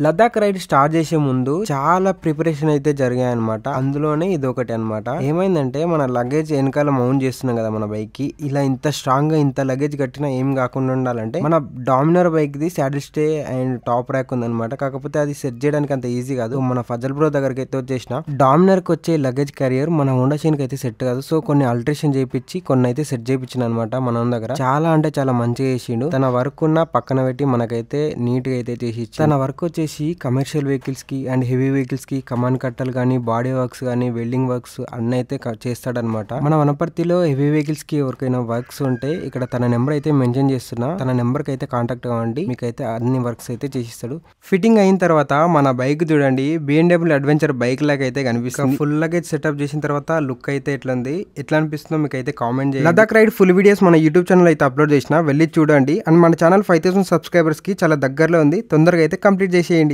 Ladakh ride start చేసే ముందు చాలా ప్రిపరేషన్ అయితే జరిగాయి అనమాట. అందులోనే ఇది ఒకటి అనమాట. ఏమైందంటే మన లగేజ్ వెనకాల మౌంట్ చేస్తున్నాం కదా మన బైక్ కి, ఇలా ఇంత స్ట్రాంగ్ గా ఇంత లగేజ్ కట్టినా ఏం కాకుండా ఉండాలంటే మన Dominar bike the saddle stay and top rack ఉందన్నమాట. కాకపోతే అది సెట్ చేయడానికి అంత ఈజీ కాదు. మన ఫజల్ బ్రో దగ్గరికి అయితే వచ్చేసిన డామినర్ కి వచ్చే లగేజ్ క్యారియర్ మన హోండా షైన్ కి అయితే సెట్ కాదు. సో కొన్ని ఆల్టరేషన్ చేయించి కొన్ని అయితే సెట్ చేయించిన అనమాట మన దగ్గర. చాలా అంటే చాలా మంచిగా చేసిండు. తన వర్క్ ఉన్న పక్కన పెట్టి మనకైతే నీట్ గా అయితే చేసి తన వర్క్ వచ్చేసి కమర్షియల్ వెహికల్స్ కి అండ్ హెవీ వెహికల్స్ కి కమాన్ కట్టలు గానీ, బాడీ వర్క్స్ గానీ, వెల్డింగ్ వర్క్స్ అన్ని అయితే చేస్తాడనమాట. మన వనపర్తిలో హెవీ వెహికల్స్ కి ఎవరికైనా వర్క్స్ ఉంటే ఇక్కడ తన నెంబర్ అయితే మెన్షన్ చేస్తున్నా. తన నెంబర్ కి అయితే కాంటాక్ట్ కావండి, మీకైతే అన్ని వర్క్స్ అయితే చేసిస్తాడు. ఫిట్టింగ్ అయిన తర్వాత మన బైక్ చూడండి BMW అడ్వెంచర్ బైక్ లాగా అయితే కనిపిస్తుంది. ఫుల్ లగేజ్ సెటప్ చేసిన తర్వాత లుక్ అయితే ఎట్లా అనిపిస్తుందో మీకు అయితే కామెంట్ చేయండి. లదాఖ్ రైడ్ ఫుల్ వీడియోస్ మన యూట్యూబ్ ఛానల్ అయితే అప్లోడ్ చేసిన, వెళ్ళి చూడండి. అండ్ మన ఛానల్ 5000 సబ్స్క్రైబర్స్ కి చాలా దగ్గరలో ఉంది, తొందరగా అయితే కంప్లీట్ చేసేయండి.